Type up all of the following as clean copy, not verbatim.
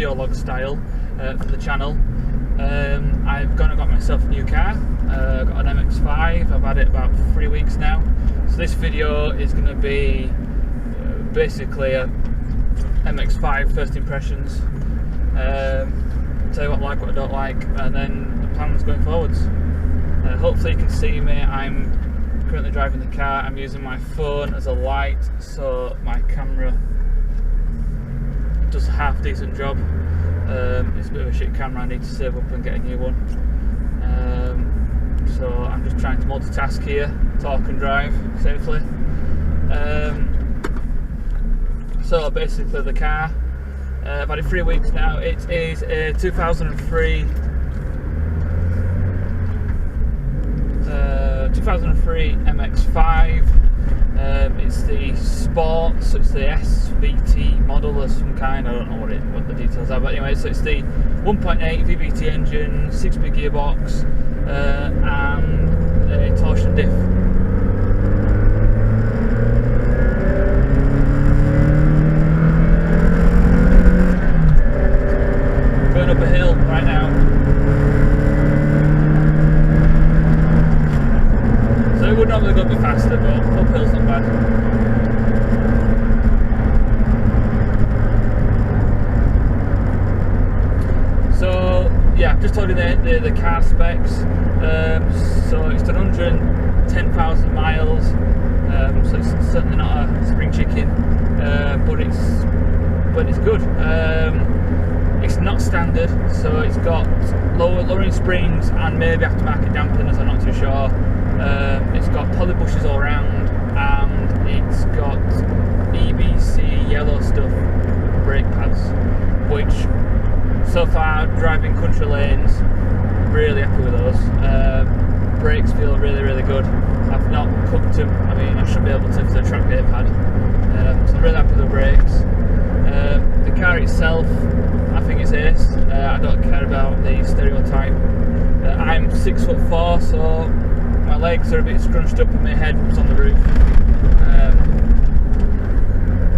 video log style for the channel. I've gone and got myself a new car. Got an MX5. I've had it about 3 weeks now. So this video is going to be basically a MX5 first impressions. Tell you what I like, what I don't like, and then the plans going forwards. Hopefully you can see me. I'm currently driving the car. I'm using my phone as a light, so my camera does a half decent job. It's a bit of a shit camera. I need to save up and get a new one. So I'm just trying to multitask here, talk and drive safely. So basically the car, I've had it 3 weeks now. It is a 2003 MX5. It's the Sport, so it's the SVT model of some kind. I don't know what the details are, but anyway, so it's the 1.8 VVT engine, 6-speed gearbox, and a torsion diff. Going up a hill right now. So it would normally go a bit faster, but uphill's not bad. So yeah, I've just told you the car specs. So it's done 110,000 miles. So it's certainly not a spring chicken, but it's good. It's not standard, so it's got lowering springs and maybe aftermarket dampeners. I'm not too sure. It's got poly bushes all around, and it's got EBC yellow stuff brake pads, which so far driving country lanes, really happy with those. Brakes feel really good. I've not cooked them. I mean, I should be able to for the track day pad. So I'm really happy with the brakes. The car itself, I think it's ace. I don't care about the stereotype. I'm 6'4", so my legs are a bit scrunched up and my head was on the roof.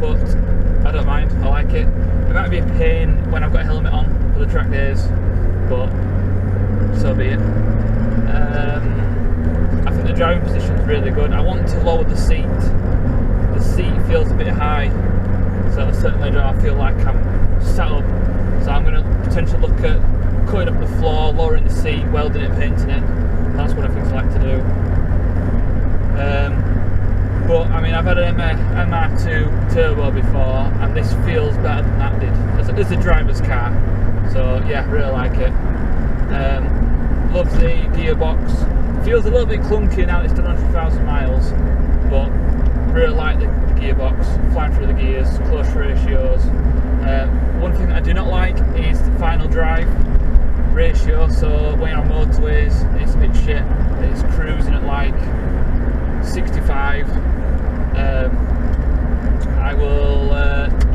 But I don't mind, I like it. It might be a pain when I've got a helmet on for the track days, but so be it. I think the driving position is really good. I want to lower the seat. The seat feels a bit high, so certainly don't feel like I'm sat up. So I'm going to potentially look at cutting up the floor, lowering the seat, welding it, painting it. That's what I think I like to do. But I mean, I've had an MR2 turbo before, and this feels better than that did as a driver's car. So yeah, really like it. Love the gearbox. Feels a little bit clunky now it's done 100,000 miles, but really like the gearbox, flying through the gears, close ratios. One thing I do not like is the final drive ratio. So when you're on motorways, it's a bit shit. It's cruising at like 65. I will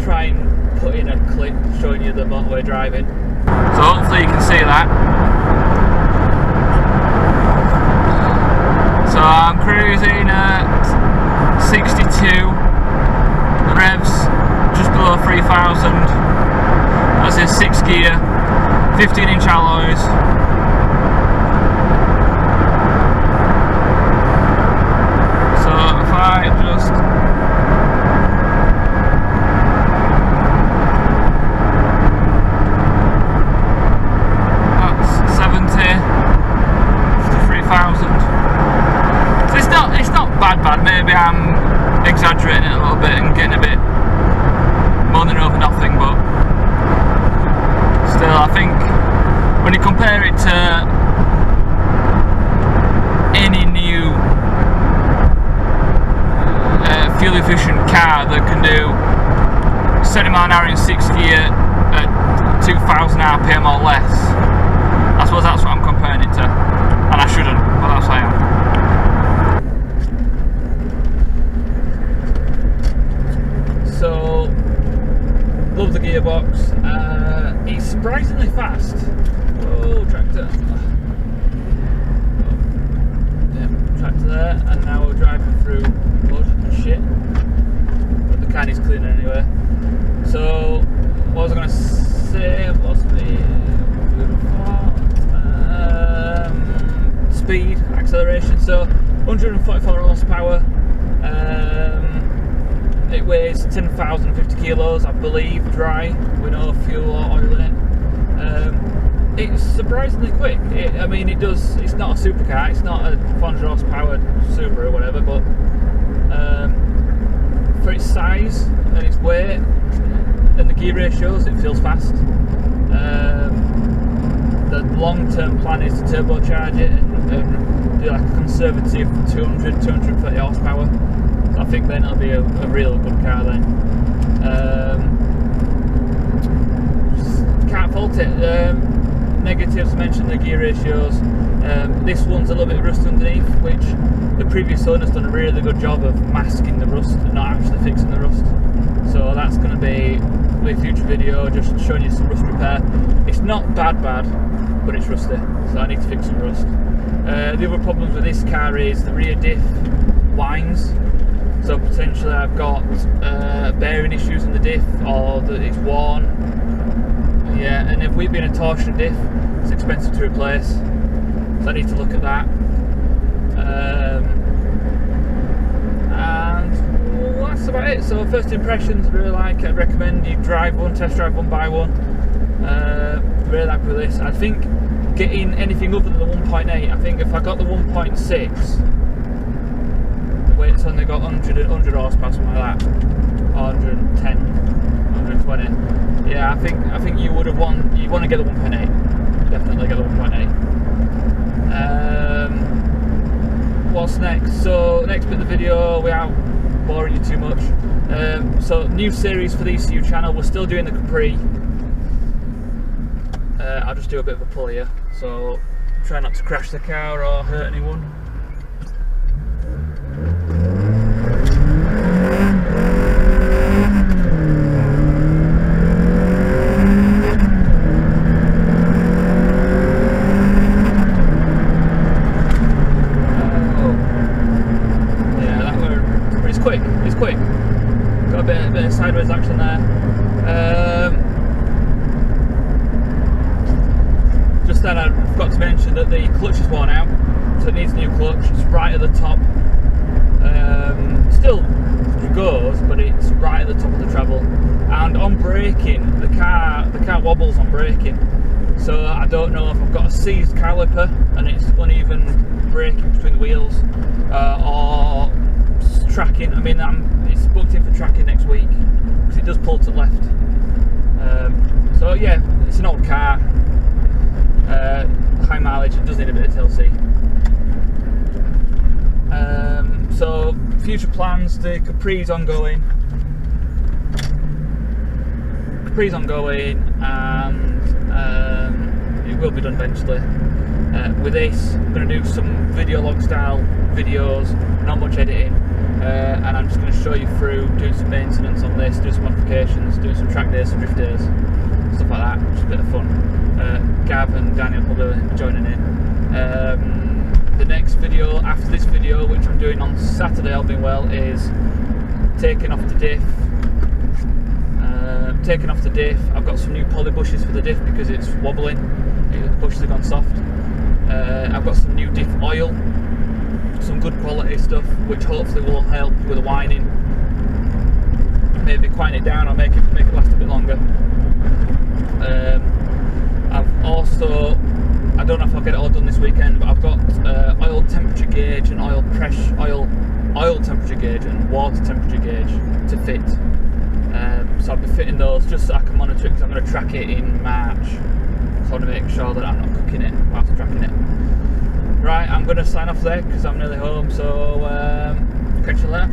try and put in a clip showing you the motorway driving. So hopefully you can see that. So I'm cruising at 62, the revs just below 3,000. That's a 6 gear, 15-inch alloys. So if I just that's 70 to 3,000. So it's not bad. Maybe I'm exaggerating it a little bit and getting a bit moaning over nothing, but still, I think when you compare it to any new fuel efficient car that can do 70 mile an hour in 6 gear at 2,000 RPM or less, I suppose that's what I'm comparing it to, and I shouldn't, but that's what I am. So, love the gearbox. It's surprisingly fast. Oh, tractor. Yeah, tractor there, and now we're driving through mud and shit. But the car is cleaner anyway. So, what was I going to say? speed, acceleration. So 144 horsepower. It weighs 10,050 kilos, I believe, dry, with no fuel or oil in it. It's surprisingly quick. I mean, it's not a supercar, it's not a 400 horsepower Subaru or whatever, but for its size and its weight and the gear ratios, it feels fast. The long-term plan is to turbocharge it and do like a conservative 230 horsepower. I think then it'll be a real good car then. Can't fault it. Negatives, mentioned the gear ratios. This one's a little bit rust underneath, which the previous owner's done a really good job of masking the rust and not actually fixing the rust. So that's going to be a future video, just showing you some rust repair. It's not bad, but it's rusty, so I need to fix some rust. The other problems with this car is the rear diff whines. So potentially I've got bearing issues in the diff, or that it's worn. Yeah, and if we've been a torsion diff, it's expensive to replace, so I need to look at that. And well, that's about it. So first impressions, I really like it. I'd recommend you drive one, test drive one, buy one. Really happy with this. I think getting anything other than the 1.8, I think if I got the 1.6, it's only got 100 horsepower, something like that, 110, 120. Yeah, I think you would have won. You want to get the 1.8. Definitely get the 1.8. What's next? So next bit of the video, without boring you too much. So new series for the ECU channel. We're still doing the Capri. I'll just do a bit of a pull here, so try not to crash the car or hurt anyone. It's quick. Got a bit of sideways action there. Just then I forgot to mention that the clutch is worn out, so it needs a new clutch. It's right at the top. Still goes, but it's right at the top of the treble. And on braking, the car wobbles on braking. So I don't know if I've got a seized caliper and it's uneven braking between the wheels, or tracking. I mean, it's booked in for tracking next week because it does pull to the left. So yeah, it's an old car, high mileage. It does need a bit of TLC. So future plans: the Capri's ongoing, and it will be done eventually. With this, I'm going to do some video log style videos, not much editing. And I'm just going to show you through doing some maintenance on this, do some modifications, do some track days, some drift days, stuff like that. Just a bit of fun. Gav and Daniel will be joining in. The next video after this video, which I'm doing on Saturday, all being well, is taking off the diff. I've got some new poly bushes for the diff because it's wobbling. The bushes have gone soft. I've got some new diff oil. Some good quality stuff, which hopefully will help with the whining. Maybe quieten it down or make it last a bit longer. I've also, I don't know if I'll get it all done this weekend, but I've got oil temperature gauge and oil temperature gauge and water temperature gauge to fit. So I'll be fitting those just so I can monitor it, because I'm going to track it in March. So I want to make sure that I'm not cooking it whilst I'm tracking it. Right, I'm going to sign off there because I'm nearly home, so catch you later.